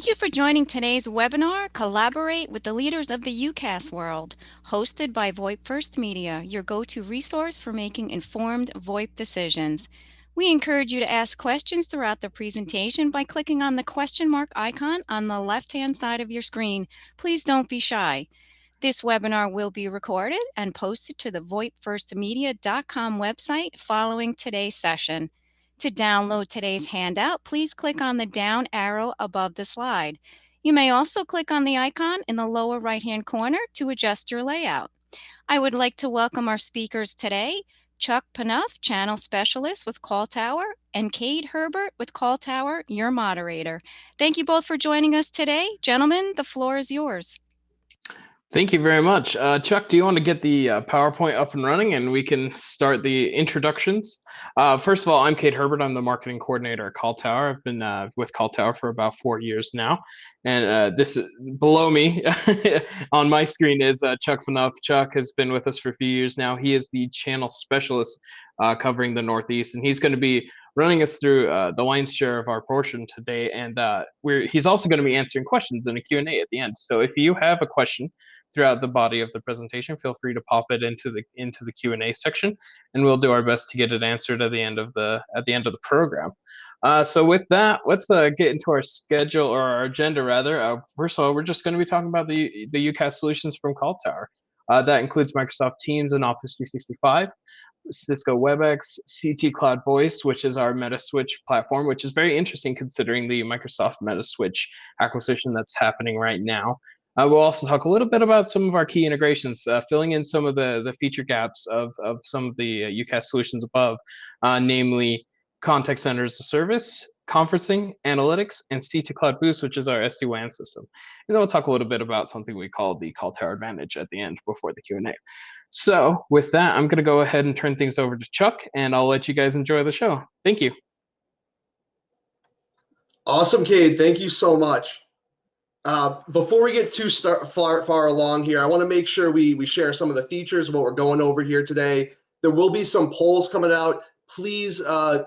Thank you for joining today's webinar, Collaborate with the Leaders of the UCaaS World, hosted by VoIP First Media, your go-to resource for making informed VoIP decisions. We encourage you to ask questions throughout the presentation by clicking on the question mark icon on the left-hand side of your screen. Please don't be shy. This webinar will be recorded and posted to the VoIPFirstMedia.com website following today's session. To download today's handout, please click on the down arrow above the slide. You may also click on the icon in the lower right-hand corner to adjust your layout. I would like to welcome our speakers today, Chuck Phaneuf, Channel Specialist with CallTower, and Kade Herbert with CallTower, your moderator. Thank you both for joining us today. Gentlemen, the floor is yours. Thank you very much. Chuck, do you want to get the PowerPoint up and running and we can start the introductions? First of all, I'm Kade Herbert. I'm the marketing coordinator at CallTower. I've been with CallTower for about 4 years now. And this below me on my screen is Chuck Phaneuf. Chuck has been with us for a few years now. He is the channel specialist covering the Northeast, and he's going to be running us through the lion's share of our portion today. And he's also going to be answering questions in a Q&A at the end. So if you have a question throughout the body of the presentation, feel free to pop it into the Q&A section, and we'll do our best to get it answered at the end of the program. So with that, let's get into our schedule, or our agenda rather. First of all, we're just going to be talking about the UCaaS solutions from CallTower. That includes Microsoft Teams and Office 365, Cisco Webex, CT Cloud Voice, which is our Metaswitch platform, which is very interesting considering the Microsoft Metaswitch acquisition that's happening right now. We'll also talk a little bit about some of our key integrations, filling in some of the feature gaps of some of the UCaaS solutions above, namely Contact Center as a Service, Conferencing, Analytics, and CT Cloud Boost, which is our SD-WAN system. And then we'll talk a little bit about something we call the CallTower Advantage at the end before the Q&A. So with that, I'm going to go ahead and turn things over to Chuck, and I'll let you guys enjoy the show. Thank you. Awesome, Kade. Thank you so much. Before we get too far along here, I want to make sure we share some of the features of what we're going over here today. There will be some polls coming out. Please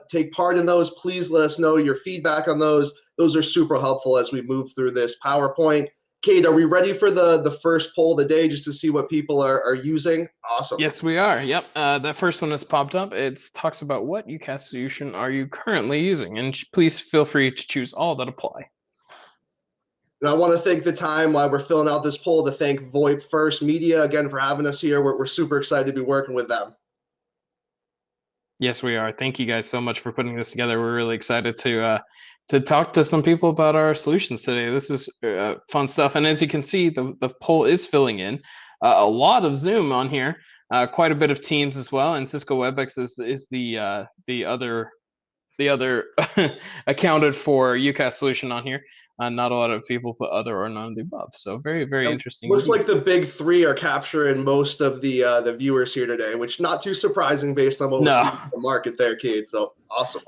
take part in those. Please let us know your feedback on those. Those are super helpful as we move through this PowerPoint. Kade, are we ready for the first poll of the day just to see what people are using? Awesome. Yes, we are. Yep. That first one has popped up. It talks about what UCaaS solution are you currently using? And please feel free to choose all that apply. And I want to take the time while we're filling out this poll to thank VoIP First Media again for having us here. We're super excited to be working with them. Yes, we are. Thank you guys so much for putting this together. We're really excited to talk to some people about our solutions today. This is fun stuff. And as you can see, the poll is filling in. A lot of Zoom on here, quite a bit of Teams as well, and Cisco Webex is the other accounted for UCaaS solution on here. Not a lot of people put other or none of the above. So very, very interesting. Looks like the big three are capturing most of the viewers here today, which not too surprising based on what we're seeing in the market there, Kade. So awesome.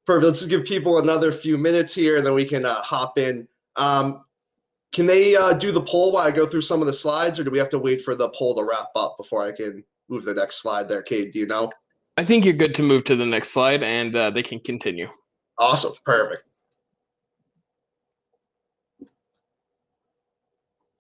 Perfect. Let's just give people another few minutes here, and then we can hop in. Can they do the poll while I go through some of the slides, or do we have to wait for the poll to wrap up before I can move to the next slide there, Kade? Do you know? I think you're good to move to the next slide, and they can continue. Awesome. Perfect.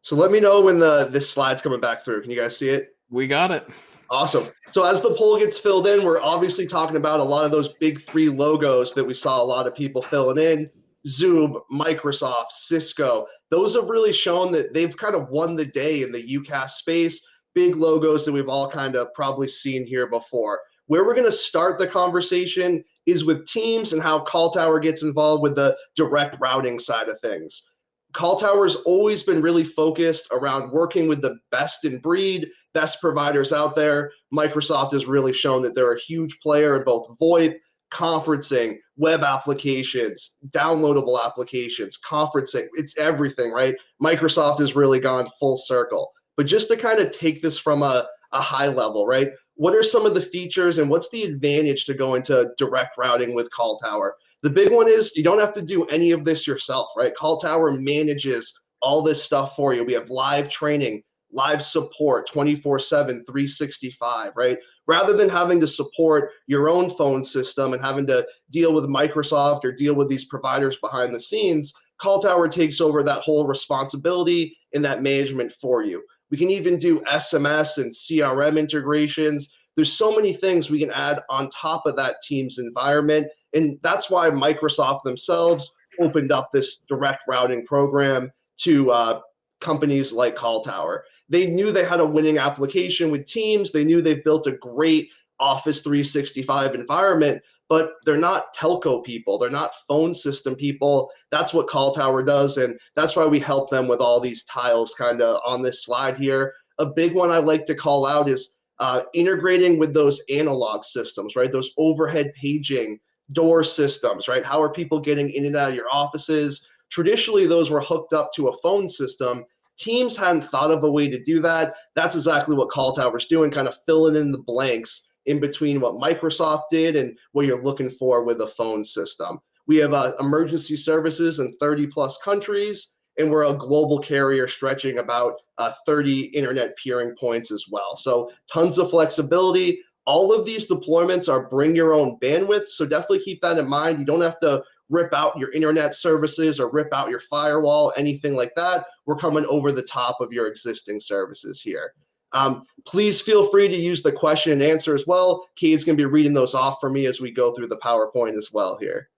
So let me know when this slide's coming back through. Can you guys see it? We got it. Awesome. So as the poll gets filled in, we're obviously talking about a lot of those big three logos that we saw a lot of people filling in. Zoom, Microsoft, Cisco. Those have really shown that they've kind of won the day in the UCaaS space. Big logos that we've all kind of probably seen here before. Where we're going to start the conversation is with Teams and how CallTower gets involved with the direct routing side of things. CallTower's always been really focused around working with the best in breed, best providers out there. Microsoft has really shown that they're a huge player in both VoIP, conferencing, web applications, downloadable applications, conferencing. It's everything, right? Microsoft has really gone full circle. But just to kind of take this from a high level, right? What are some of the features and what's the advantage to go into direct routing with CallTower? The big one is you don't have to do any of this yourself, right? CallTower manages all this stuff for you. We have live training, live support, 24/7, 365, right? rather than having to support your own phone system and having to deal with Microsoft or deal with these providers behind the scenes, CallTower takes over that whole responsibility and that management for you. We can even do SMS and CRM integrations. There's so many things we can add on top of that Teams environment. And that's why Microsoft themselves opened up this direct routing program to companies like CallTower. They knew they had a winning application with Teams. They knew they've built a great Office 365 environment, but they're not telco people. They're not phone system people. That's what CallTower does, and that's why we help them with all these tiles kind of on this slide here. A big one I like to call out is integrating with those analog systems, right? Those overhead paging door systems, right? How are people getting in and out of your offices? Traditionally, those were hooked up to a phone system. Teams hadn't thought of a way to do that. That's exactly what CallTower's doing, kind of filling in the blanks in between what Microsoft did and what you're looking for with a phone system. We have emergency services in 30 plus countries, and we're a global carrier stretching about 30 internet peering points as well. So tons of flexibility. All of these deployments are bring your own bandwidth, so definitely keep that in mind. You don't have to rip out your internet services or rip out your firewall, anything like that. We're coming over the top of your existing services here. Please feel free to use the question and answer as well. Kade's going to be reading those off for me as we go through the PowerPoint as well here.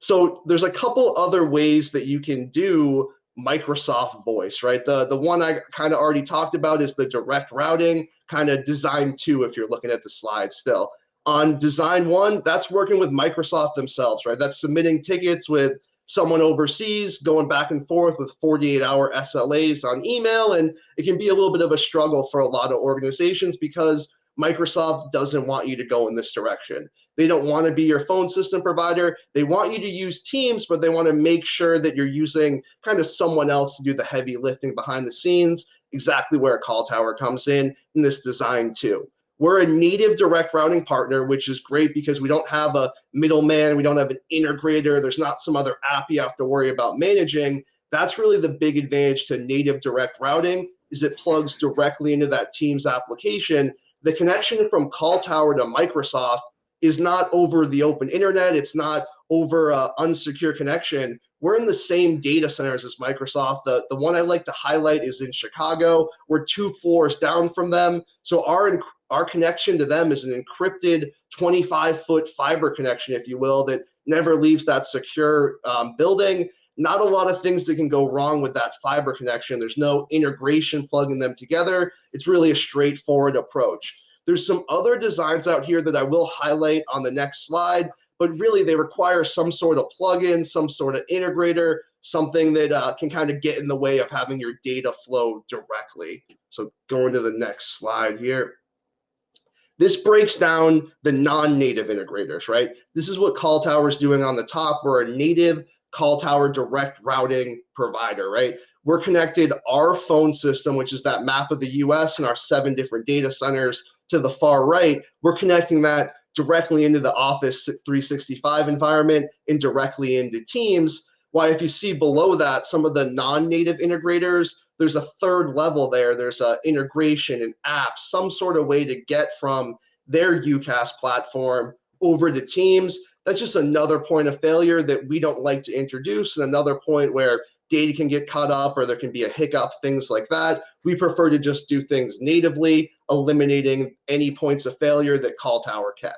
So there's a couple other ways that you can do Microsoft Voice, right? The one I kind of already talked about is the direct routing, kind of design 2 if you're looking at the slide still. On design 1, that's working with Microsoft themselves, right? That's submitting tickets with someone overseas, going back and forth with 48-hour SLAs on email, and it can be a little bit of a struggle for a lot of organizations because Microsoft doesn't want you to go in this direction. They don't want to be your phone system provider. They want you to use Teams, but they want to make sure that you're using kind of someone else to do the heavy lifting behind the scenes, exactly where CallTower comes in this design too. We're a native direct routing partner, which is great because we don't have a middleman. We don't have an integrator. There's not some other app you have to worry about managing. That's really the big advantage to native direct routing is it plugs directly into that Teams application. The connection from CallTower to Microsoft is not over the open internet. It's not over an unsecure connection. We're in the same data centers as Microsoft. The one I like to highlight is in Chicago. We're 2 floors down from them. So our connection to them is an encrypted 25-foot fiber connection, if you will, that never leaves that secure building. Not a lot of things that can go wrong with that fiber connection. There's no integration plugging them together. It's really a straightforward approach. There's some other designs out here that I will highlight on the next slide, but really they require some sort of plugin, some sort of integrator, something that can kind of get in the way of having your data flow directly. So going to the next slide here. This breaks down the non-native integrators, right? This is what CallTower is doing on the top. We're a native CallTower direct routing provider, right? We're connected our phone system, which is that map of the US and our 7 different data centers to the far right. We're connecting that directly into the Office 365 environment and directly into Teams. Why, if you see below that, some of the non-native integrators, there's a third level there. There's a integration and apps, some sort of way to get from their UCaaS platform over to Teams. That's just another point of failure that we don't like to introduce, and another point where data can get cut up or there can be a hiccup, things like that. We prefer to just do things natively, eliminating any points of failure that CallTower can.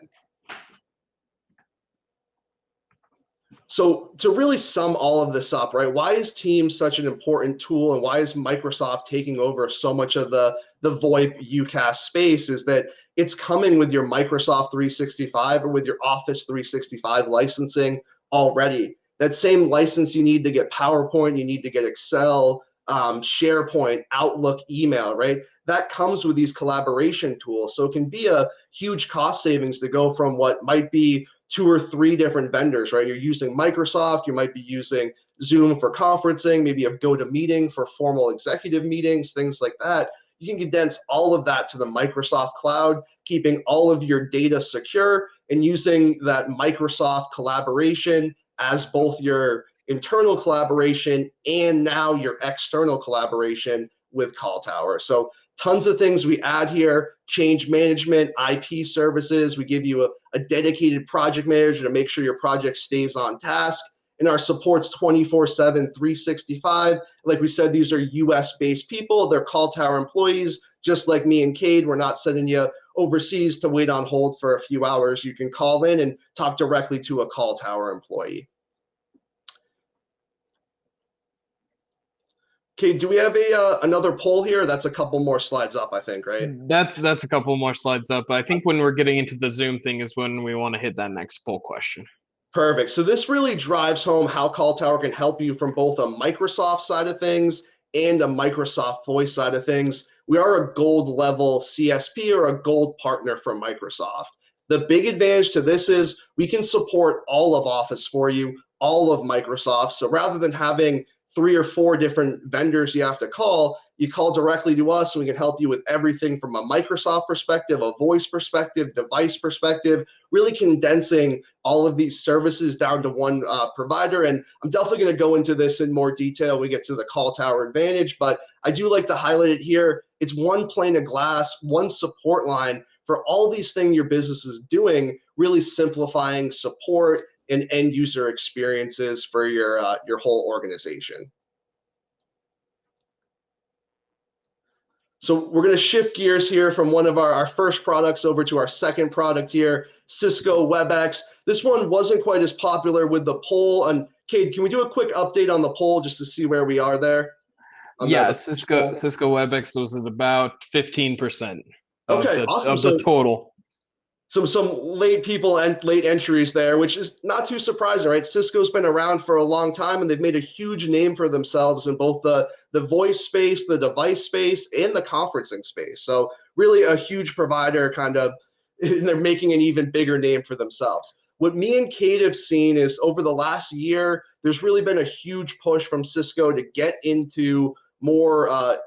So to really sum all of this up, right, why is Teams such an important tool and why is Microsoft taking over so much of the VoIP UCaaS space is that it's coming with your Microsoft 365 or with your Office 365 licensing already. That same license you need to get PowerPoint, you need to get Excel, SharePoint, Outlook, email, right? That comes with these collaboration tools. So it can be a huge cost savings to go from what might be 2 or 3 different vendors, right? You're using Microsoft, you might be using Zoom for conferencing, maybe a GoToMeeting for formal executive meetings, things like that. You can condense all of that to the Microsoft cloud, keeping all of your data secure and using that Microsoft collaboration as both your internal collaboration and now your external collaboration with CallTower. So Tons of things we add here: change management, IP services. We give you a dedicated project manager to make sure your project stays on task. And our support's 24/7, 365. Like we said, these are US-based people. They're CallTower employees, just like me and Kade. We're not sending you overseas to wait on hold for a few hours. You can call in and talk directly to a CallTower employee. Okay, do we have another poll here? That's a couple more slides up, I think, right? That's a couple more slides up. I think when we're getting into the Zoom thing is when we want to hit that next poll question. Perfect. So this really drives home how CallTower can help you from both a Microsoft side of things and a Microsoft voice side of things. We are a gold level CSP or a gold partner from Microsoft. The big advantage to this is we can support all of Office for you, all of Microsoft. So rather than having 3 or 4 different vendors you have to call, you call directly to us and we can help you with everything from a Microsoft perspective, a voice perspective, device perspective, really condensing all of these services down to one provider. And I'm definitely going to go into this in more detail when we get to the CallTower advantage, but I do like to highlight it here. It's one pane of glass, one support line for all these things your business is doing, really simplifying support and end user experiences for your whole organization. So we're going to shift gears here from one of our first products over to our second product here, Cisco Webex. This one wasn't quite as popular with the poll. And Kade, can we do a quick update on the poll just to see where we are there? Yeah, Cisco Webex was at about 15% of okay, awesome. of the total. Some late people and late entries there, which is not too surprising, right? Cisco's been around for a long time, and they've made a huge name for themselves in both the voice space, the device space, and the conferencing space. So really a huge provider, kind of, and they're making an even bigger name for themselves. What me and Kade have seen is over the last year, there's really been a huge push from Cisco to get into more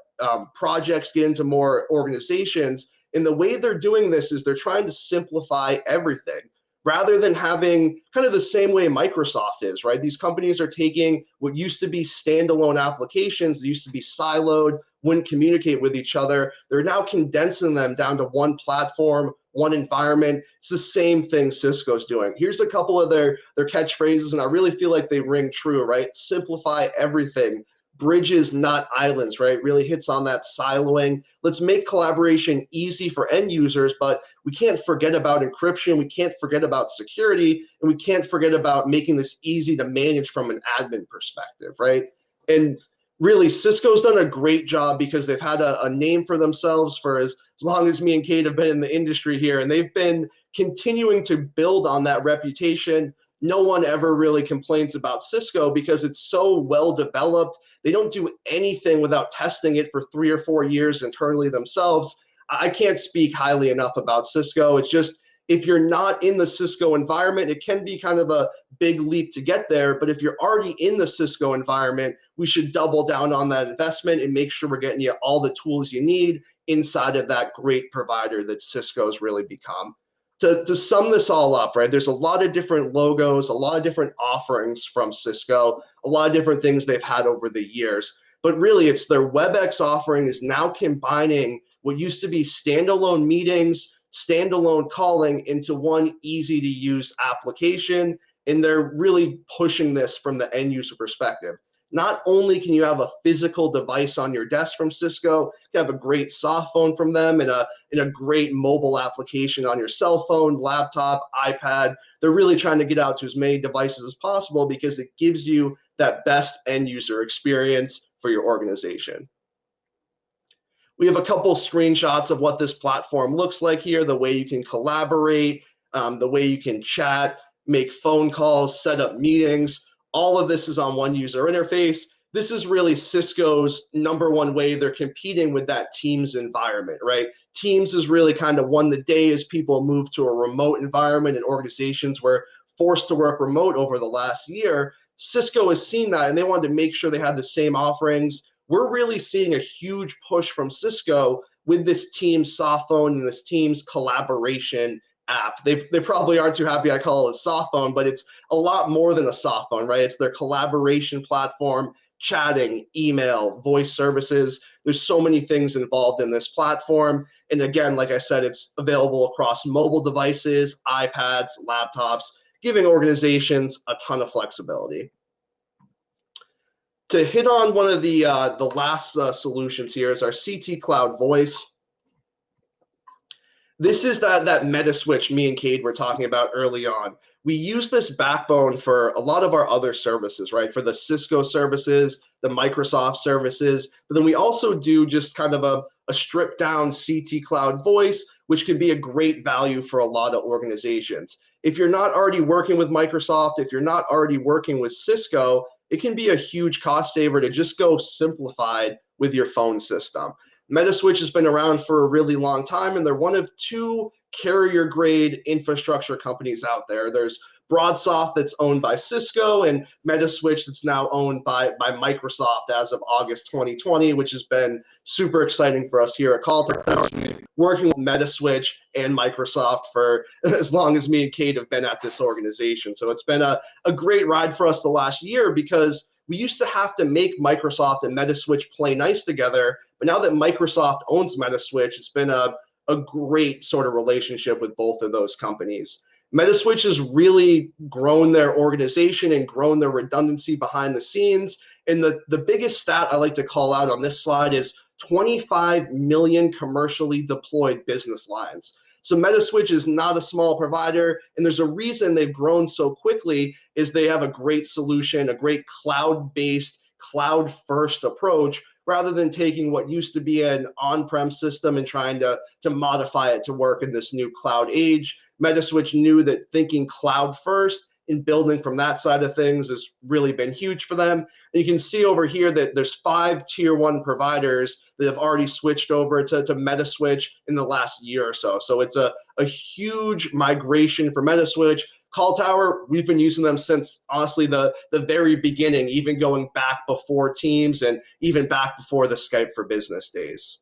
projects, get into more organizations. And the way they're doing this is they're trying to simplify everything rather than having kind of the same way Microsoft is, right? These companies are taking what used to be standalone applications, that used to be siloed, wouldn't communicate with each other. They're now condensing them down to one platform, one environment. It's the same thing Cisco's doing. Here's a couple of their catchphrases, and I really feel like they ring true, right? Simplify everything. Bridges, not islands, right? Really hits on that siloing. Let's make collaboration easy for end users, but we can't forget about encryption. We can't forget about security, and we can't forget about making this easy to manage from an admin perspective, right? And really, Cisco's done a great job because they've had a name for themselves for as long as me and Kade have been in the industry here, and they've been continuing to build on that reputation. No one ever really complains about Cisco because it's so well developed. They don't do anything without testing it for 3 or 4 years internally themselves. I can't speak highly enough about Cisco. It's just, if you're not in the Cisco environment, it can be kind of a big leap to get there. But if you're already in the Cisco environment, we should double down on that investment and make sure we're getting you all the tools you need inside of that great provider that Cisco's really become. To sum this all up, right, there's a lot of different logos, a lot of different offerings from Cisco, a lot of different things they've had over the years. But really, it's their Webex offering is now combining what used to be standalone meetings, standalone calling into one easy-to-use application, and they're really pushing this from the end user perspective. Not only can you have a physical device on your desk from Cisco, you have a great soft phone from them and a great mobile application on your cell phone, laptop, iPad. They're really trying to get out to as many devices as possible because it gives you that best end user experience for your organization. We have a couple screenshots of what this platform looks like here, the way you can collaborate, the way you can chat, make phone calls, set up meetings. All of this is on one user interface. This is really Cisco's #1 way they're competing with that Teams environment, right? Teams has really kind of won the day as people move to a remote environment and organizations were forced to work remote over the last year. Cisco has seen that and they wanted to make sure they had the same offerings. We're really seeing a huge push from Cisco with this Teams soft phone and this Teams collaboration app. They probably aren't too happy I call it a soft phone, but it's a lot more than a soft phone, right? It's their collaboration platform, chatting, email, voice services. There's so many things involved in this platform. And again, like I said, it's available across mobile devices, iPads, laptops, giving organizations a ton of flexibility. To hit on one of the last solutions here is our CT Cloud Voice. This is that Metaswitch me and Kade were talking about early on. We use this backbone for a lot of our other services, right? For the Cisco services, the Microsoft services, but then we also do just kind of a stripped down CT Cloud Voice, which can be a great value for a lot of organizations. If you're not already working with Microsoft, if you're not already working with Cisco, it can be a huge cost saver to just go simplified with your phone system. Metaswitch has been around for a really long time, and they're one of two carrier-grade infrastructure companies out there. There's BroadSoft that's owned by Cisco, and Metaswitch that's now owned by Microsoft as of August 2020, which has been super exciting for us here at CallTower, working with Metaswitch and Microsoft for as long as me and Kade have been at this organization. So it's been a great ride for us the last year, because we used to have to make Microsoft and Metaswitch play nice together, but now that Microsoft owns Metaswitch, it's been a great sort of relationship with both of those companies. Metaswitch has really grown their organization and grown their redundancy behind the scenes. And the biggest stat I like to call out on this slide is 25 million commercially deployed business lines. So Metaswitch is not a small provider, and there's a reason they've grown so quickly is they have a great solution, a great cloud-based, cloud-first approach, rather than taking what used to be an on-prem system and trying to modify it to work in this new cloud age. Metaswitch knew that thinking cloud first and building from that side of things has really been huge for them. And you can see over here that there's 5 tier 1 providers that have already switched over to Metaswitch in the last year or so. So it's a huge migration for Metaswitch. CallTower, we've been using them since, honestly, the very beginning, even going back before Teams and even back before the Skype for Business days.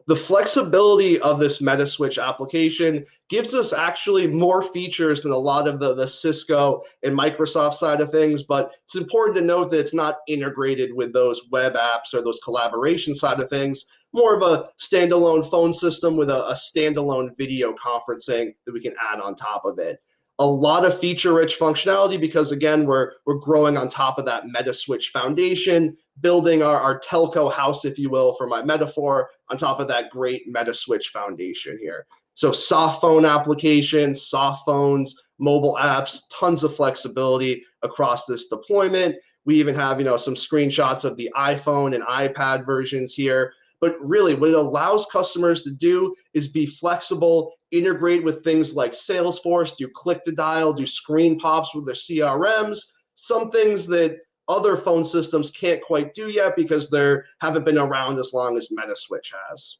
The flexibility of this Metaswitch application gives us actually more features than a lot of the Cisco and Microsoft side of things, but it's important to note that it's not integrated with those web apps or those collaboration side of things. More of a standalone phone system with a standalone video conferencing that we can add on top of it. A lot of feature-rich functionality because, again, we're growing on top of that Metaswitch foundation, building our telco house, if you will, for my metaphor, on top of that great Metaswitch foundation here. So soft phone applications, soft phones, mobile apps, tons of flexibility across this deployment. We even have, some screenshots of the iPhone and iPad versions here. But really, what it allows customers to do is be flexible, integrate with things like Salesforce, do click to dial, do screen pops with their CRMs, some things that other phone systems can't quite do yet because they haven't been around as long as Metaswitch has.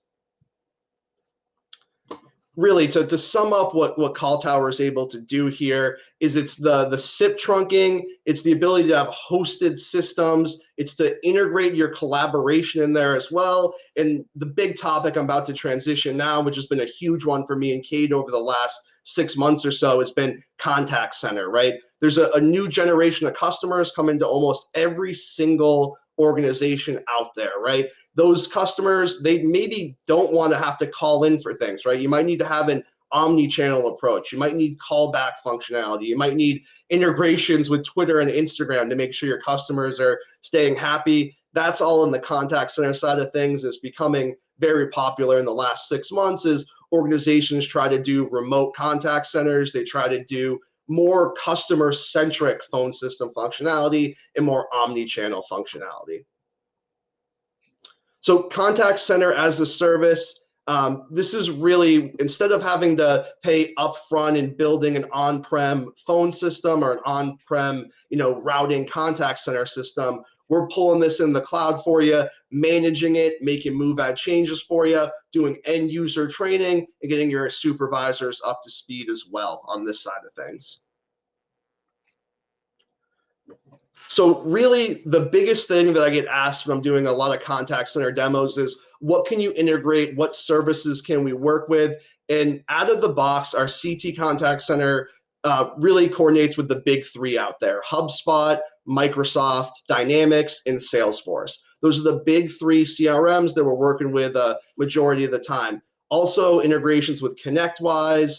Really, to sum up what CallTower is able to do here is it's the SIP trunking, it's the ability to have hosted systems, it's to integrate your collaboration in there as well. And the big topic I'm about to transition now, which has been a huge one for me and Kade over the last 6 months or so, has been contact center, right? There's a new generation of customers coming to almost every single organization out there, right? Those customers, they maybe don't want to have to call in for things, right? You might need to have an omni-channel approach. You might need callback functionality. You might need integrations with Twitter and Instagram to make sure your customers are staying happy. That's all in the contact center side of things. Is becoming very popular in the last 6 months as organizations try to do remote contact centers. They try to do more customer-centric phone system functionality and more omni-channel functionality. So contact center as a service, this is really, instead of having to pay upfront in building an on-prem phone system or an on-prem, routing contact center system, we're pulling this in the cloud for you, managing it, making move add changes for you, doing end user training, and getting your supervisors up to speed as well on this side of things. So really, the biggest thing that I get asked when I'm doing a lot of contact center demos is, what can you integrate? What services can we work with? And out of the box, our CT contact center really coordinates with the big 3 out there: HubSpot, Microsoft Dynamics, and Salesforce. Those are the big 3 CRMs that we're working with a majority of the time. Also integrations with ConnectWise,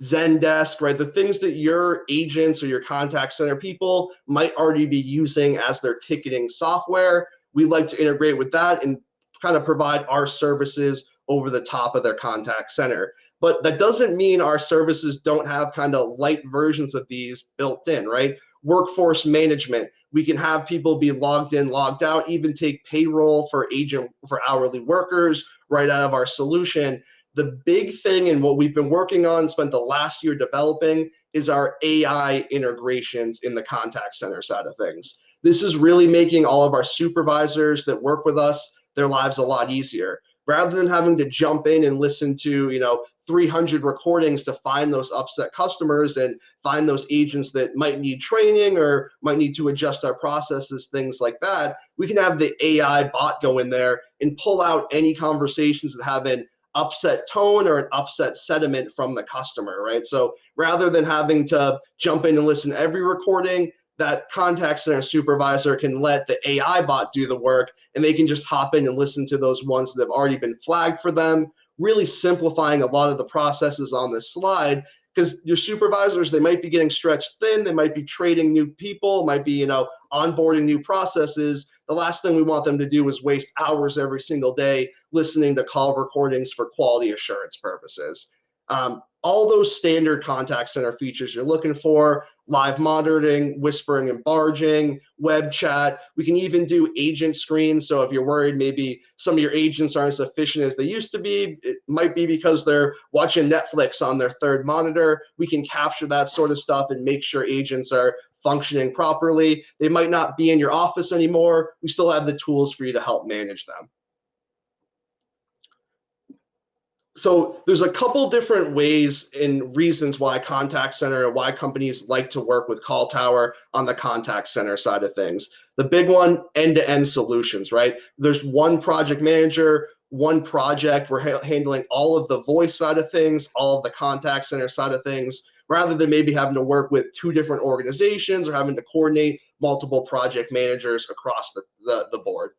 Zendesk, right? The things that your agents or your contact center people might already be using as their ticketing software. We like to integrate with that and kind of provide our services over the top of their contact center. But that doesn't mean our services don't have kind of light versions of these built in, right? Workforce management. We can have people be logged in, logged out, even take payroll for hourly workers right out of our solution. The big thing and what we've been working on, spent the last year developing, is our AI integrations in the contact center side of things. This is really making all of our supervisors that work with us, their lives a lot easier. Rather than having to jump in and listen to, 300 recordings to find those upset customers and find those agents that might need training or might need to adjust our processes, things like that, we can have the AI bot go in there and pull out any conversations that have an upset tone or an upset sentiment from the customer, right? So rather than having to jump in and listen to every recording, that contact center supervisor can let the AI bot do the work, and they can just hop in and listen to those ones that have already been flagged for them, really simplifying a lot of the processes on this slide. Because your supervisors, they might be getting stretched thin, they might be trading new people, might be, onboarding new processes. The last thing we want them to do is waste hours every single day listening to call recordings for quality assurance purposes. All those standard contact center features you're looking for, live monitoring, whispering and barging, web chat. We can even do agent screens. So if you're worried maybe some of your agents aren't as efficient as they used to be, it might be because they're watching Netflix on their third monitor. We can capture that sort of stuff and make sure agents are functioning properly. They might not be in your office anymore. We still have the tools for you to help manage them. So there's a couple different ways and reasons why contact center or why companies like to work with CallTower on the contact center side of things. The big one, end-to-end solutions, right? There's one project manager, one project. We're handling all of the voice side of things, all of the contact center side of things, rather than maybe having to work with 2 different organizations or having to coordinate multiple project managers across the board.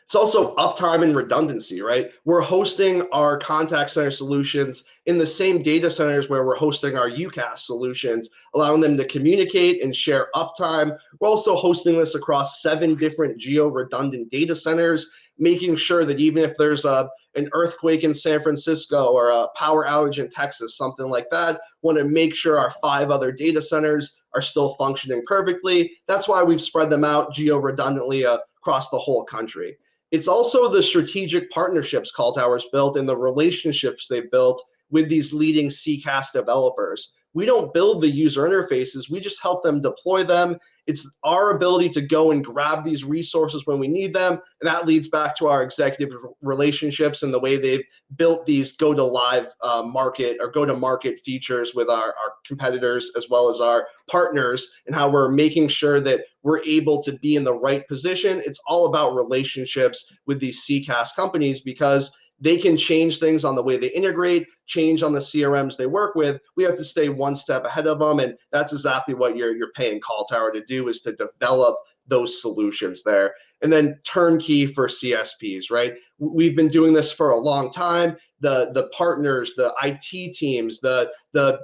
It's also uptime and redundancy, right? We're hosting our contact center solutions in the same data centers where we're hosting our UCaaS solutions, allowing them to communicate and share uptime. We're also hosting this across 7 different geo-redundant data centers, making sure that even if there's an earthquake in San Francisco or a power outage in Texas, something like that, want to make sure our 5 other data centers are still functioning perfectly. That's why we've spread them out geo-redundantly across the whole country. It's also the strategic partnerships CallTower's built and the relationships they've built with these leading CCaaS developers. We don't build the user interfaces, we just help them deploy them. It's our ability to go and grab these resources when we need them, and that leads back to our executive relationships and the way they've built these go-to-live market or go-to-market features with our competitors as well as our partners, and how we're making sure that we're able to be in the right position. It's all about relationships with these CCaaS companies because they can change things on the way they integrate, change on the CRMs they work with. We have to stay one step ahead of them, and that's exactly what you're paying CallTower to do, is to develop those solutions there. And then turnkey for CSPs, right? We've been doing this for a long time. The partners, the IT teams, the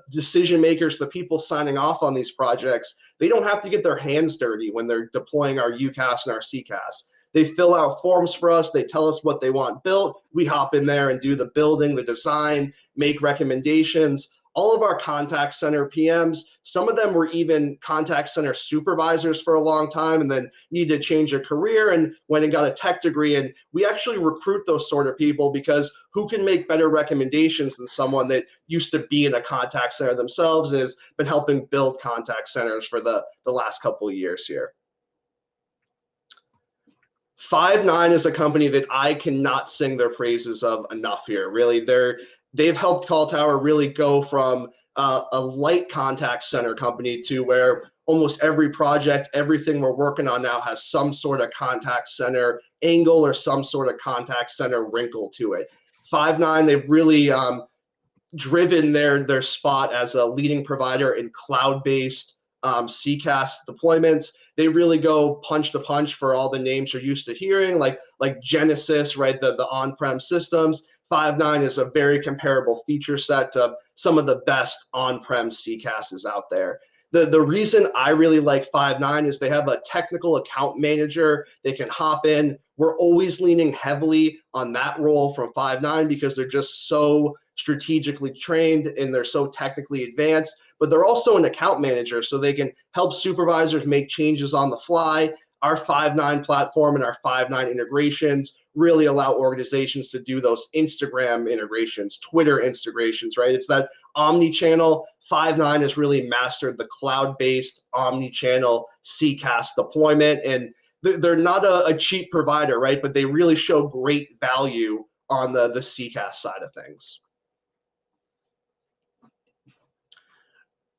decision makers, the people signing off on these projects, they don't have to get their hands dirty when they're deploying our UCaaS and our CCaaS. They fill out forms for us. They tell us what they want built. We hop in there and do the building, the design, make recommendations. All of our contact center PMs, some of them were even contact center supervisors for a long time and then needed to change a career and went and got a tech degree. And we actually recruit those sort of people because who can make better recommendations than someone that used to be in a contact center themselves and has been helping build contact centers for the last couple of years here. Five9 is a company that I cannot sing their praises of enough here. Really, they've helped CallTower really go from a light contact center company to where almost every project, everything we're working on now has some sort of contact center angle or some sort of contact center wrinkle to it. Five9, they've really driven their spot as a leading provider in cloud-based CCaaS deployments. They really go punch to punch for all the names you're used to hearing, like Genesis, right? The on-prem systems. Five9 is a very comparable feature set to some of the best on-prem CCaaSs out there. The reason I really like Five9 is they have a technical account manager. They can hop in. We're always leaning heavily on that role from Five9 because they're just so strategically trained and they're so technically advanced. But they're also an account manager, so they can help supervisors make changes on the fly. Our Five9 platform and our Five9 integrations really allow organizations to do those Instagram integrations, Twitter integrations, right? It's that omni-channel. Five9 has really mastered the cloud-based omni-channel CCaaS deployment, and they're not a cheap provider, right? But they really show great value on the CCaaS side of things.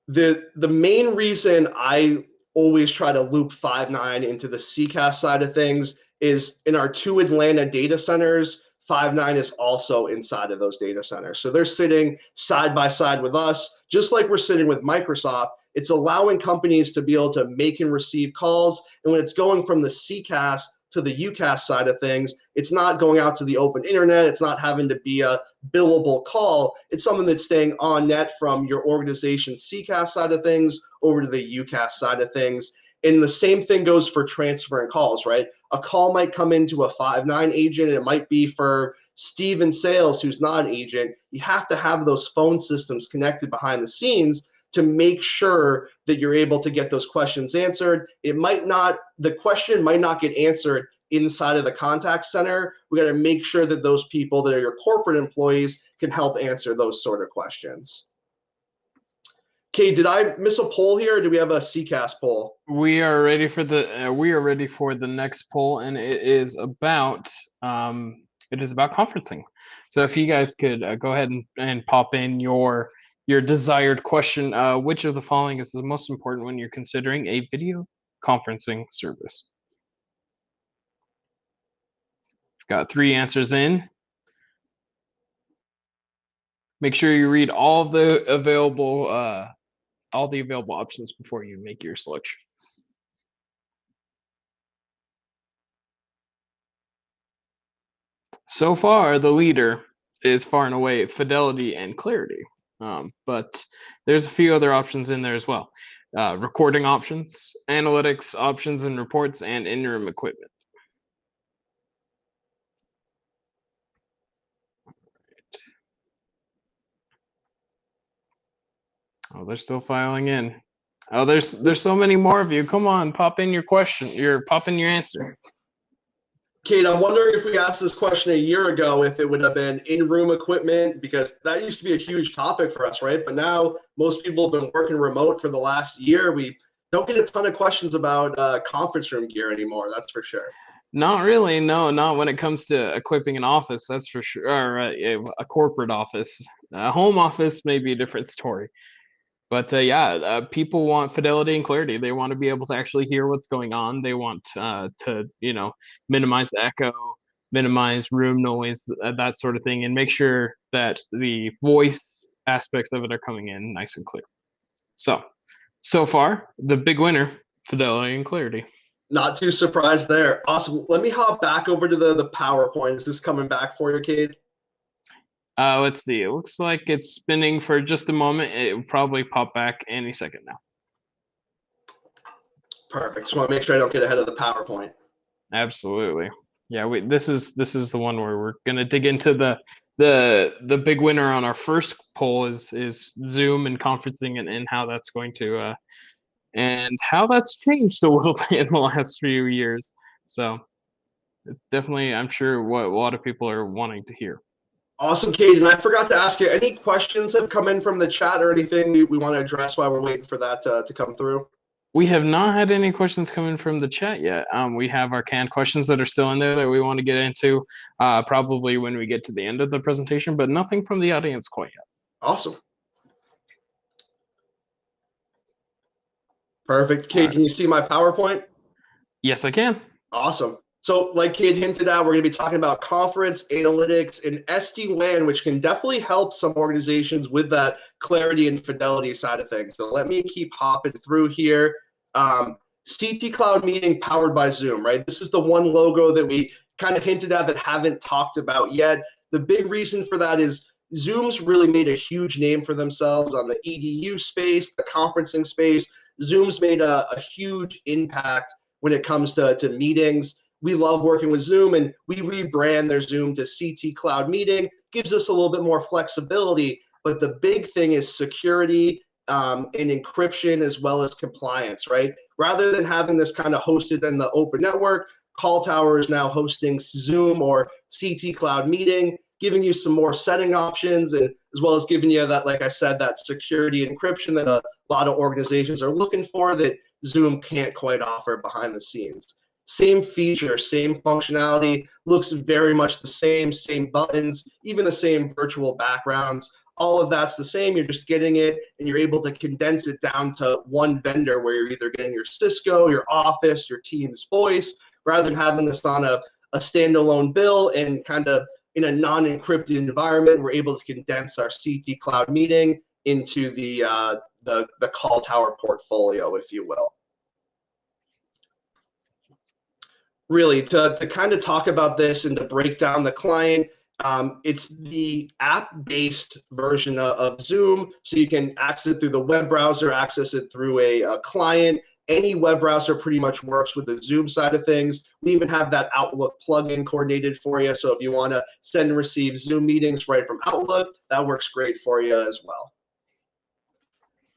The main reason I always try to loop Five9 into the CCaaS side of things is in our 2 Atlanta data centers, Five9 is also inside of those data centers. So they're sitting side by side with us, just like we're sitting with Microsoft. It's allowing companies to be able to make and receive calls. And when it's going from the CCaaS to the UCaaS side of things, it's not going out to the open internet. It's not having to be a billable call. It's something that's staying on net from your organization's CCaaS side of things over to the UCaaS side of things. And the same thing goes for transferring calls, right? A call might come into a Five9 agent, and it might be for Steve in sales, who's not an agent. You have to have those phone systems connected behind the scenes to make sure that you're able to get those questions answered. The question might not get answered inside of the contact center. We got to make sure that those people that are your corporate employees can help answer those sort of questions. Okay, did I miss a poll here, or do we have a CCaaS poll? We are ready for the next poll, and it is about conferencing. So if you guys could go ahead and pop in your desired question, which of the following is the most important when you're considering a video conferencing service? Got 3 answers in. Make sure you read all the available options before you make your selection. So far, the leader is far and away fidelity and clarity. But there's a few other options in there as well. Recording options, analytics options and reports, and in-room equipment. Oh, they're still filing in. Oh, there's so many more of you. Come on, pop in your question. Pop in your answer. Kate, I'm wondering if we asked this question a year ago, if it would have been in-room equipment, because that used to be a huge topic for us, right? But now most people have been working remote for the last year. We don't get a ton of questions about conference room gear anymore, that's for sure. Not really, no, not when it comes to equipping an office, that's for sure. Or a corporate office. A home office may be a different story. But people want fidelity and clarity. They want to be able to actually hear what's going on. They want to minimize the echo, minimize room noise, that sort of thing, and make sure that the voice aspects of it are coming in nice and clear. So far, the big winner, fidelity and clarity. Not too surprised there. Awesome. Let me hop back over to the PowerPoint. Is this coming back for you, Kade? Let's see. It looks like it's spinning for just a moment. It will probably pop back any second now. Perfect. Just want to make sure I don't get ahead of the PowerPoint. Absolutely. Yeah. This is the one where we're gonna dig into the big winner on our first poll is Zoom and conferencing and how that's going to and how that's changed a little bit in the last few years. So it's definitely, I'm sure, what a lot of people are wanting to hear. Awesome, Kate. And I forgot to ask you, any questions have come in from the chat or anything we want to address while we're waiting for that to come through? We have not had any questions coming from the chat yet. We have our canned questions that are still in there that we want to get into probably when we get to the end of the presentation, but nothing from the audience quite yet. Awesome. Perfect. Kate, can you see my PowerPoint? Yes, I can. Awesome. So like Kade hinted at, we're going to be talking about conference, analytics, and SD-WAN, which can definitely help some organizations with that clarity and fidelity side of things. So let me keep hopping through here. CT Cloud Meeting powered by Zoom, right? This is the one logo that we kind of hinted at that haven't talked about yet. The big reason for that is Zoom's really made a huge name for themselves on the EDU space, the conferencing space. Zoom's made a huge impact when it comes to meetings. We love working with Zoom, and we rebrand their Zoom to CT Cloud Meeting. Gives us a little bit more flexibility, but the big thing is security and encryption as well as compliance, right? Rather than having this kind of hosted in the open network, CallTower is now hosting Zoom or CT Cloud Meeting, giving you some more setting options, and as well as giving you that, like I said, that security encryption that a lot of organizations are looking for that Zoom can't quite offer behind the scenes. Same feature, same functionality, looks very much the same buttons, even the same virtual backgrounds. All of that's the same. You're just getting it, and you're able to condense it down to one vendor where you're either getting your Cisco, your Office, your Teams voice, rather than having this on a standalone bill and kind of in a non-encrypted environment. We're able to condense our CT Cloud Meeting into the CallTower portfolio, if you will. Really, to kind of talk about this and to break down the client, it's the app-based version of Zoom, so you can access it through the web browser, access it through a client. Any web browser pretty much works with the Zoom side of things. We even have that Outlook plugin coordinated for you, so if you want to send and receive Zoom meetings right from Outlook, that works great for you as well.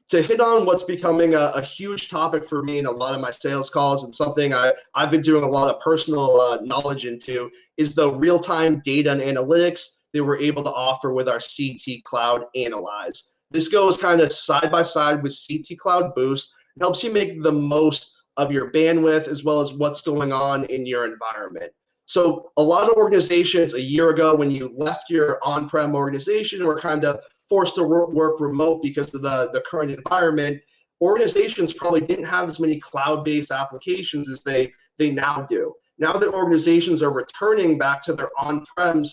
To hit on what's becoming a huge topic for me in a lot of my sales calls, and something I've been doing a lot of personal knowledge into, is the real-time data and analytics that we're able to offer with our CT Cloud Analyze. This goes kind of side by side with CT Cloud Boost. It helps you make the most of your bandwidth as well as what's going on in your environment. So a lot of organizations a year ago, when you left your on-prem organization, were kind of forced to work remote because of the current environment. Organizations probably didn't have as many cloud-based applications as they now do. Now that organizations are returning back to their on-prem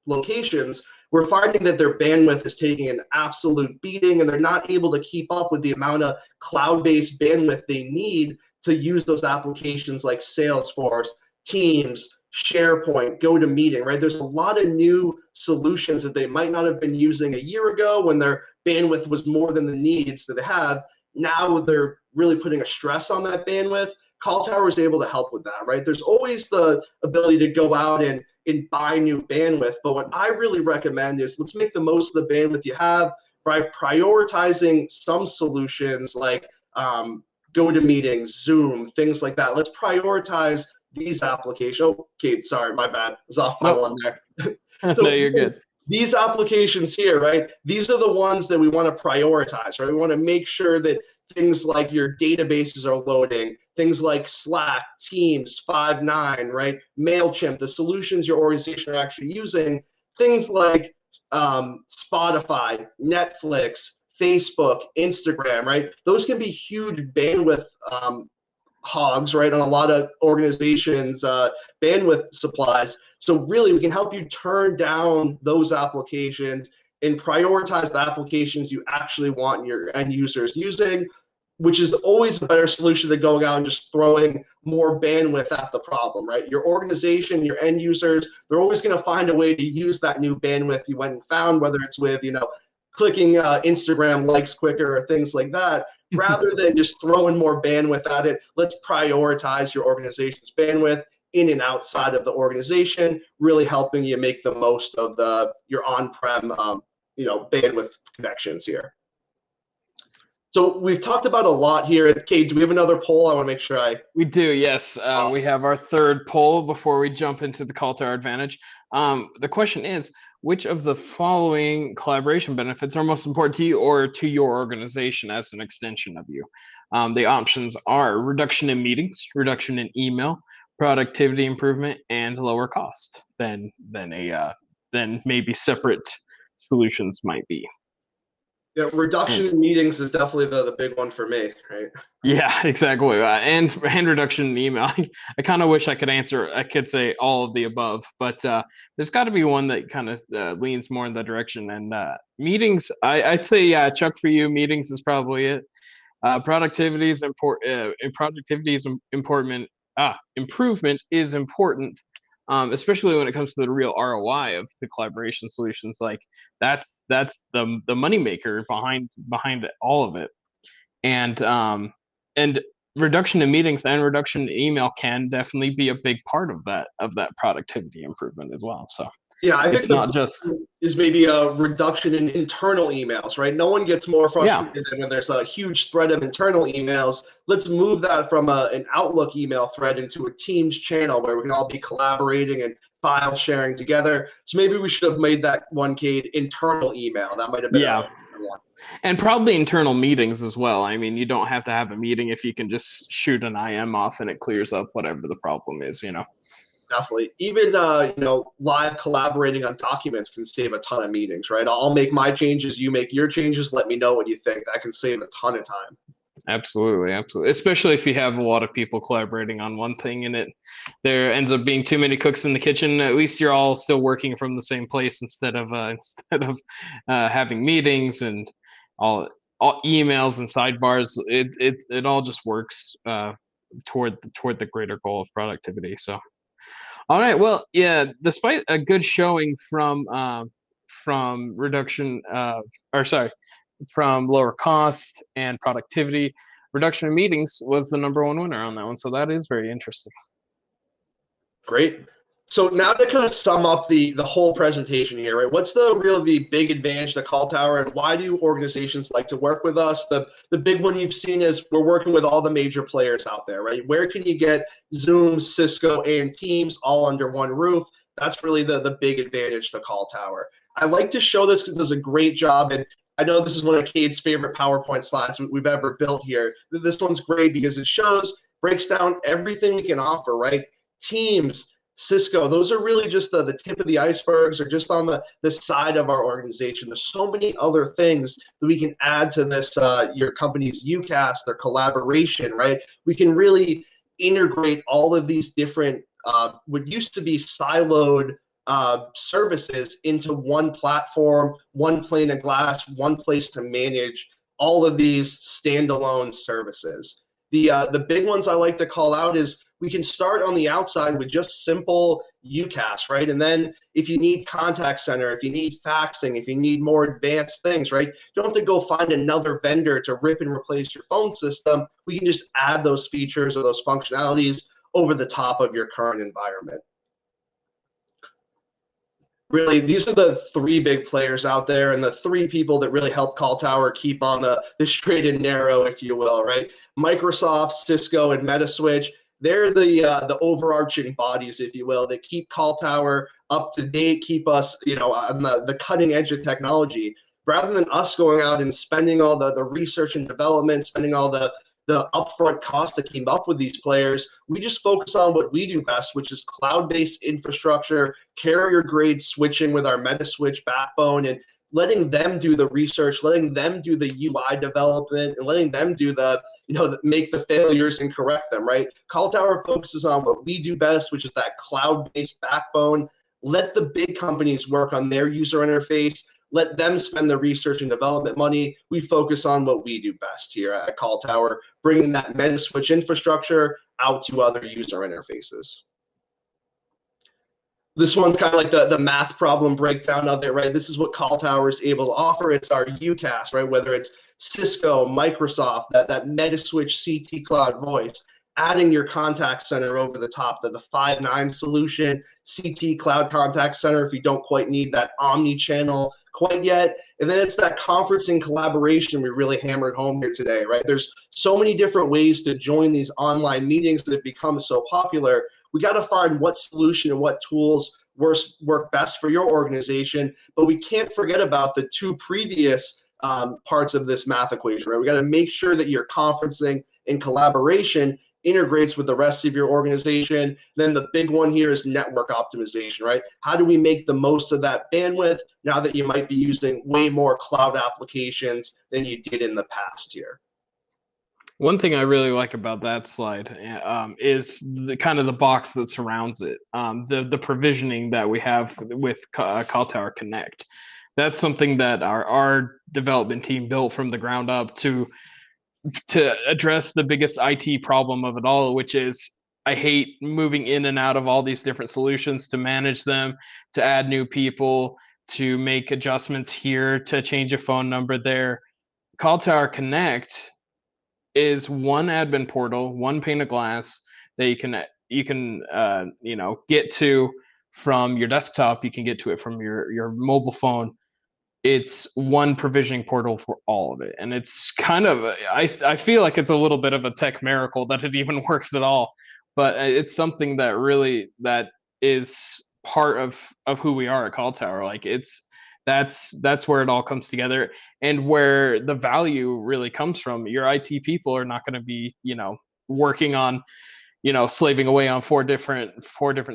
locations, we're finding that their bandwidth is taking an absolute beating, and they're not able to keep up with the amount of cloud-based bandwidth they need to use those applications like Salesforce, Teams, SharePoint, GoToMeeting, right? There's a lot of new solutions that they might not have been using a year ago when their bandwidth was more than the needs that they have. Now they're really putting a stress on that bandwidth. CallTower is able to help with that, right? There's always the ability to go out and buy new bandwidth, but what I really recommend is let's make the most of the bandwidth you have by prioritizing some solutions like GoToMeeting, Zoom, things like that. Let's prioritize these applications. Oh, Kate, sorry, my bad. I was off my one there. So no, you're good. These applications here, right? These are the ones that we want to prioritize, right? We want to make sure that things like your databases are loading, things like Slack, Teams, Five9, right? MailChimp, the solutions your organization are actually using, things like Spotify, Netflix, Facebook, Instagram, right? Those can be huge bandwidth hogs, right, on a lot of organizations' bandwidth supplies. So really, we can help you turn down those applications and prioritize the applications you actually want your end users using, which is always a better solution than going out and just throwing more bandwidth at the problem, right? Your organization, your end users, they're always going to find a way to use that new bandwidth you went and found, whether it's with, clicking Instagram likes quicker or things like that. Rather than just throwing more bandwidth at it, let's prioritize your organization's bandwidth in and outside of the organization, really helping you make the most of your on-prem bandwidth connections here. So we've talked about a lot here. Kate, do we have another poll? I want to make sure We do, yes. We have our third poll before we jump into the CallTower Advantage. The question is, which of the following collaboration benefits are most important to you or to your organization as an extension of you? The options are reduction in meetings, reduction in email, productivity improvement, and lower cost than maybe separate solutions might be. Yeah, reduction in meetings is definitely the big one for me, right? Yeah, exactly. And reduction in email. I kind of wish I could say all of the above, but there's got to be one that kind of leans more in that direction. And meetings, I'd say, yeah, Chuck, for you, meetings is probably it. Productivity is important. Productivity is important. Improvement is important, especially when it comes to the real ROI of the collaboration solutions. Like that's the moneymaker behind all of it. And reduction in meetings and reduction in email can definitely be a big part of that productivity improvement as well. So yeah, I it's think not just is maybe a reduction in internal emails, right? No one gets more frustrated than when there's a huge thread of internal emails. Let's move that from an Outlook email thread into a Teams channel where we can all be collaborating and file sharing together. So maybe we should have made that one, Kade, internal email. That might have been a one. And probably internal meetings as well. I mean, you don't have to have a meeting if you can just shoot an IM off and it clears up whatever the problem is, Definitely. Even live collaborating on documents can save a ton of meetings, right? I'll make my changes, you make your changes, let me know what you think. That can save a ton of time. Absolutely. Especially if you have a lot of people collaborating on one thing and there ends up being too many cooks in the kitchen. At least you're all still working from the same place instead of having meetings and all emails and sidebars. It all just works toward the greater goal of productivity. So. All right. Well, yeah. Despite a good showing from reduction from lower cost and productivity, reduction in meetings was the #1 winner on that one. So that is very interesting. Great. So now to kind of sum up the whole presentation here, right? What's the big advantage to CallTower, and why do organizations like to work with us? The big one you've seen is we're working with all the major players out there, right? Where can you get Zoom, Cisco, and Teams all under one roof? That's really the big advantage to CallTower. I like to show this because it does a great job, and I know this is one of Kade's favorite PowerPoint slides we've ever built here. This one's great because it breaks down everything we can offer, right? Teams, Cisco, those are really just the tip of the icebergs, or just on the side of our organization. There's so many other things that we can add to this, your company's UCaaS, their collaboration, right? We can really integrate all of these different, what used to be siloed services into one platform, one pane of glass, one place to manage all of these standalone services. The big ones I like to call out is we can start on the outside with just simple UCaaS, right? And then if you need contact center, if you need faxing, if you need more advanced things, right? You don't have to go find another vendor to rip and replace your phone system. We can just add those features or those functionalities over the top of your current environment. Really, these are the three big players out there, and the three people that really help CallTower keep on the straight and narrow, if you will, right? Microsoft, Cisco, and Metaswitch. They're the overarching bodies, if you will, that keep CallTower up to date, keep us, on the cutting edge of technology. Rather than us going out and spending all the research and development, spending all the upfront cost to keep up with these players, we just focus on what we do best, which is cloud-based infrastructure, carrier-grade switching with our Metaswitch backbone, and letting them do the research, letting them do the UI development, and letting them do make the failures and correct them, right? CallTower focuses on what we do best, which is that cloud-based backbone. Let the big companies work on their user interface. Let them spend the research and development money. We focus on what we do best here at CallTower, bringing that Metaswitch infrastructure out to other user interfaces. This one's kind of like the math problem breakdown of it, right? This is what CallTower is able to offer. It's our UCaaS, right? Whether it's Cisco, Microsoft, that Metaswitch CT Cloud Voice, adding your contact center over the top, the 5.9 solution, CT Cloud Contact Center if you don't quite need that omni-channel quite yet. And then it's that conferencing collaboration we really hammered home here today, right? There's so many different ways to join these online meetings that have become so popular. We got to find what solution and what tools work best for your organization, but we can't forget about the two previous parts of this math equation, right? We got to make sure that your conferencing and collaboration integrates with the rest of your organization. Then the big one here is network optimization, right? How do we make the most of that bandwidth now that you might be using way more cloud applications than you did in the past here? One thing I really like about that slide is the kind of the box that surrounds it, the provisioning that we have with CallTower Connect. That's something that our development team built from the ground up to address the biggest IT problem of it all, which is I hate moving in and out of all these different solutions to manage them, to add new people, to make adjustments here, to change a phone number there. CallTower Connect is one admin portal, one pane of glass that you can get to from your desktop. You can get to it from your mobile phone. It's one provisioning portal for all of it, and it's kind of I feel like it's a little bit of a tech miracle that it even works at all. But it's something that is part of who we are at CallTower. Like that's where it all comes together, and where the value really comes from. Your IT people are not going to be working on slaving away on four different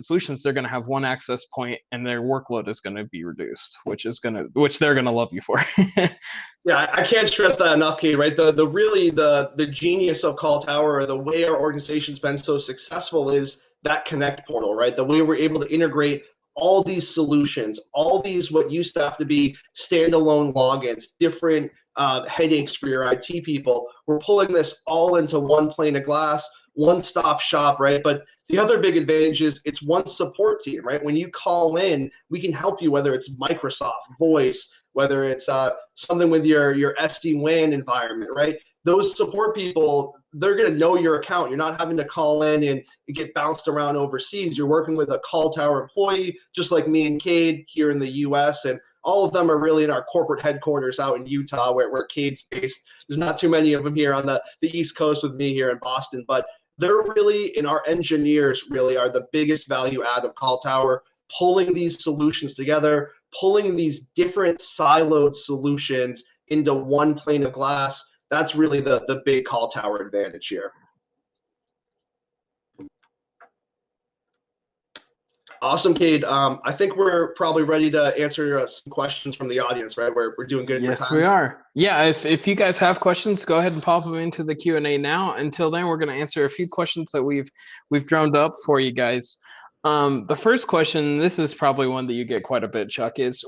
solutions. They're going to have one access point, and their workload is going to be reduced, which they're going to love you for. Yeah, I can't stress that enough, Kade, right? The genius of CallTower, or the way our organization's been so successful, is that Connect portal, right? The way we're able to integrate all these solutions, all these what used to have to be standalone logins, different headaches for your IT people. We're pulling this all into one pane of glass, one-stop shop, right? But the other big advantage is it's one support team, right? When you call in, we can help you, whether it's Microsoft, voice, whether it's something with your SD-WAN environment, right? Those support people, they're going to know your account. You're not having to call in and get bounced around overseas. You're working with a CallTower employee, just like me and Kade here in the US, and all of them are really in our corporate headquarters out in Utah, where Kade's based. There's not too many of them here on the East Coast with me here in Boston, but they're really, and our engineers really are the biggest value add of CallTower, pulling these solutions together, pulling these different siloed solutions into one pane of glass. That's really the big CallTower advantage here. Awesome, Kade. I think we're probably ready to answer some questions from the audience, right? We're doing good. Yes, we are. Yeah, if you guys have questions, go ahead and pop them into the Q&A now. Until then, we're going to answer a few questions that we've droned up for you guys. The first question, this is probably one that you get quite a bit, Chuck, is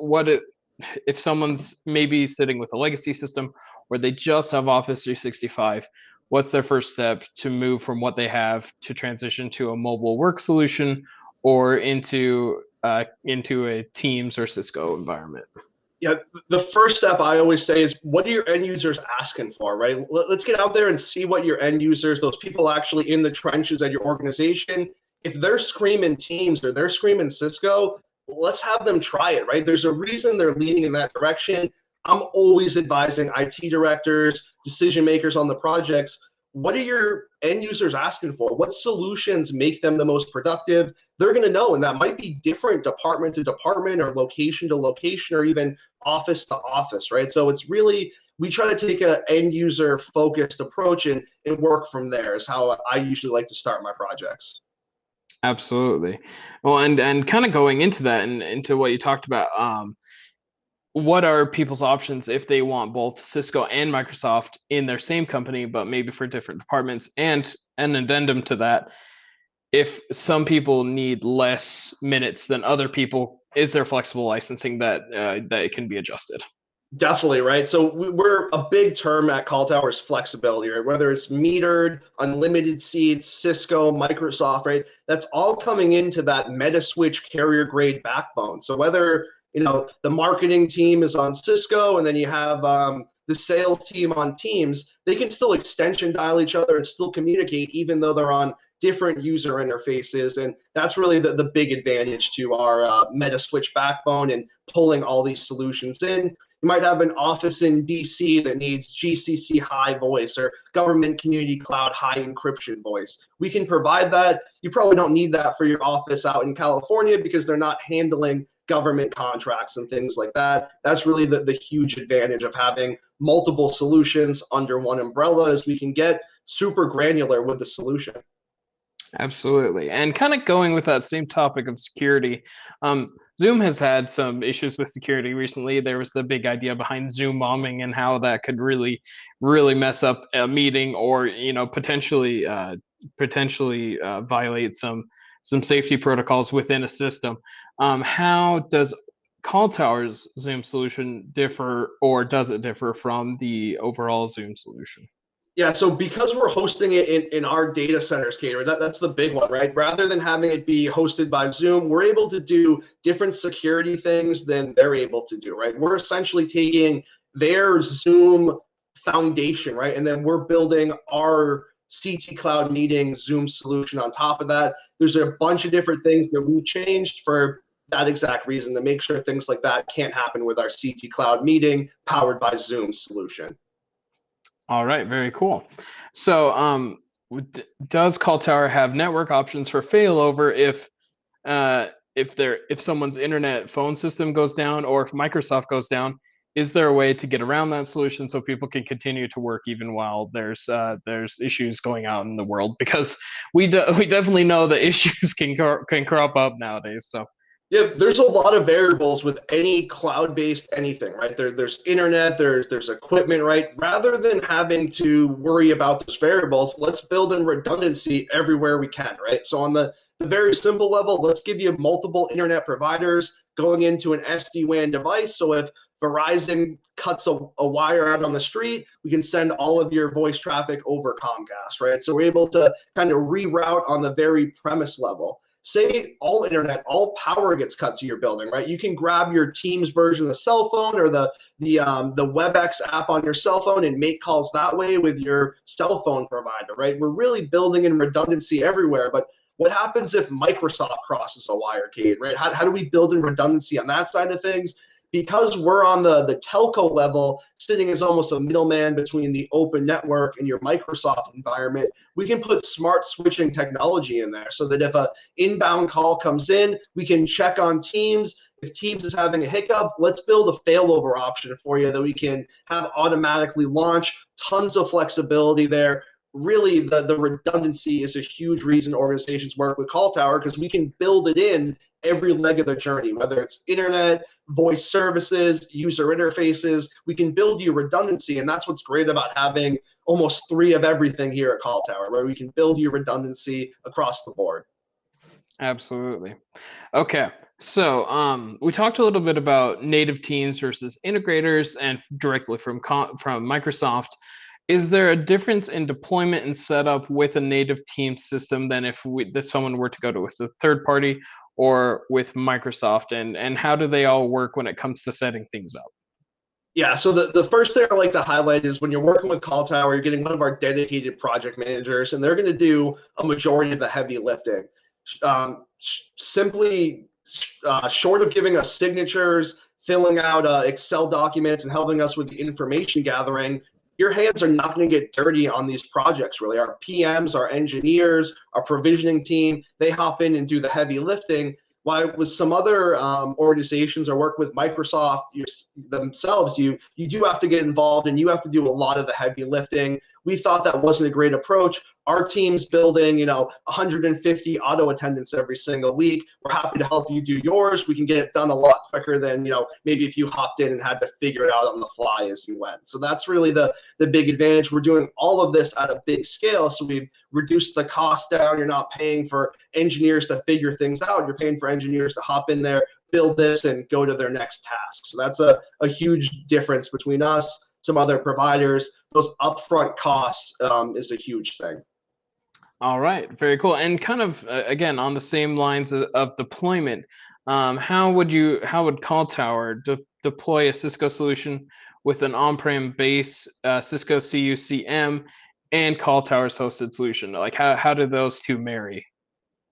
if someone's maybe sitting with a legacy system or they just have Office 365, what's their first step to move from what they have to transition to a mobile work solution or into a Teams or Cisco environment? Yeah, the first step I always say is, what are your end users asking for, right? Let's get out there and see what your end users, those people actually in the trenches at your organization, if they're screaming Teams or they're screaming Cisco, let's have them try it, right? There's a reason they're leaning in that direction. I'm always advising IT directors, decision makers on the projects, what are your end users asking for? What solutions make them the most productive? They're going to know, and that might be different department to department or location to location or even office to office, right? So it's really, we try to take an end user focused approach and work from there is how I usually like to start my projects. Absolutely. Well, and kind of going into that and into what you talked about, what are people's options if they want both Cisco and Microsoft in their same company, but maybe for different departments? And an addendum to that, if some people need less minutes than other people, is there flexible licensing that it can be adjusted? Definitely, right? So we're a big term at CallTower is flexibility, right? Whether it's metered, unlimited seats, Cisco, Microsoft, right? That's all coming into that Metaswitch carrier grade backbone. So whether the marketing team is on Cisco and then you have the sales team on Teams, they can still extension dial each other and still communicate even though they're on different user interfaces. And that's really the big advantage to our Metaswitch backbone and pulling all these solutions in. You might have an office in DC that needs GCC high voice or government community cloud high encryption voice. We can provide that. You probably don't need that for your office out in California because they're not handling government contracts and things like that. That's really the huge advantage of having multiple solutions under one umbrella, is we can get super granular with the solution. Absolutely. And kind of going with that same topic of security, Zoom has had some issues with security recently. There was the big idea behind Zoom bombing and how that could really, really mess up a meeting, or potentially violate some safety protocols within a system. How does CallTower's Zoom solution differ, or does it differ from the overall Zoom solution? Yeah, so because we're hosting it in our data centers, Kade, that's the big one, right? Rather than having it be hosted by Zoom, we're able to do different security things than they're able to do, right? We're essentially taking their Zoom foundation, right? And then we're building our CT Cloud Meeting Zoom solution on top of that. There's a bunch of different things that we changed for that exact reason, to make sure things like that can't happen with our CT Cloud Meeting powered by Zoom solution. All right, very cool. So, does CallTower have network options for failover if someone's internet phone system goes down, or if Microsoft goes down? Is there a way to get around that solution so people can continue to work even while there's issues going on in the world? Because we definitely know that issues can crop up nowadays. So. Yeah, there's a lot of variables with any cloud-based anything, right? There's internet, there's equipment, right? Rather than having to worry about those variables, let's build in redundancy everywhere we can, right? So on the very simple level, let's give you multiple internet providers going into an SD-WAN device. So if Verizon cuts a wire out on the street, we can send all of your voice traffic over Comcast, right? So we're able to kind of reroute on the very premise level. Say all internet, all power gets cut to your building, right? You can grab your Teams version of the cell phone, or the Webex app on your cell phone, and make calls that way with your cell phone provider, right? We're really building in redundancy everywhere. But what happens if Microsoft crosses a wire, Kade, right? How do we build in redundancy on that side of things? Because we're on the telco level, sitting as almost a middleman between the open network and your Microsoft environment, we can put smart switching technology in there so that if an inbound call comes in, we can check on Teams. If Teams is having a hiccup, let's build a failover option for you that we can have automatically launch. Tons of flexibility there. Really, the redundancy is a huge reason organizations work with CallTower, because we can build it in every leg of the journey, whether it's internet, voice services, user interfaces. We can build you redundancy, and that's what's great about having almost 3 of everything here at CallTower, where we can build you redundancy across the board. Absolutely. Okay, so we talked a little bit about native teams versus integrators and directly from Microsoft. Is there a difference in deployment and setup with a native team system than if someone were to go to with a third party or with Microsoft, and how do they all work when it comes to setting things up? Yeah, so the first thing I like to highlight is when you're working with CallTower, you're getting one of our dedicated project managers, and they're going to do a majority of the heavy lifting. Simply short of giving us signatures, filling out Excel documents, and helping us with the information gathering, your hands are not going to get dirty on these projects, really. Our PMs, our engineers, our provisioning team, they hop in and do the heavy lifting. While with some other organizations or work with Microsoft themselves, you do have to get involved and you have to do a lot of the heavy lifting. We thought that wasn't a great approach. Our team's building, 150 auto attendants every single week. We're happy to help you do yours. We can get it done a lot quicker than, maybe if you hopped in and had to figure it out on the fly as you went. So that's really the big advantage. We're doing all of this at a big scale, so we've reduced the cost down. You're not paying for engineers to figure things out. You're paying for engineers to hop in there, build this, and go to their next task. So that's a huge difference between us, some other providers. Those upfront costs is a huge thing. All right, very cool. And kind of again on the same lines of deployment, how would CallTower deploy a Cisco solution with an on-prem base Cisco CUCM and CallTower's hosted solution? Like how do those two marry?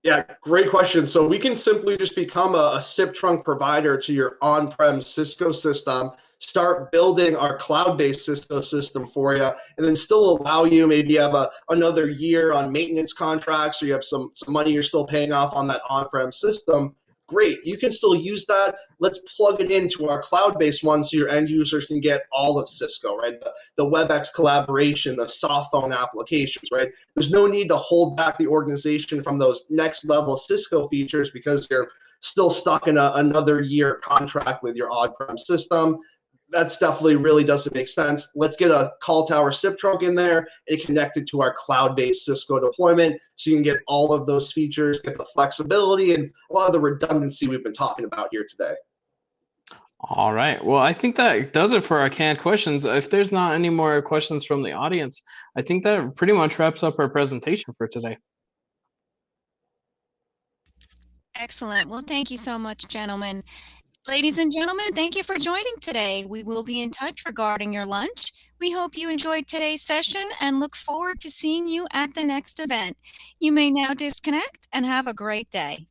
Yeah, great question. So we can simply just become a SIP trunk provider to your on-prem Cisco system, start building our cloud-based Cisco system for you, and then still allow you, maybe you have another year on maintenance contracts, or you have some money you're still paying off on that on-prem system. Great, you can still use that. Let's plug it into our cloud-based one so your end users can get all of Cisco, right? The WebEx collaboration, the soft phone applications, right? There's no need to hold back the organization from those next level Cisco features because you're still stuck in another year contract with your on-prem system. That's definitely really doesn't make sense. Let's get a CallTower SIP trunk in there and connect it to our cloud-based Cisco deployment so you can get all of those features, get the flexibility, and a lot of the redundancy we've been talking about here today. All right. Well, I think that does it for our canned questions. If there's not any more questions from the audience, I think that pretty much wraps up our presentation for today. Excellent. Well, thank you so much, gentlemen. Ladies and gentlemen, thank you for joining today. We will be in touch regarding your lunch. We hope you enjoyed today's session and look forward to seeing you at the next event. You may now disconnect and have a great day.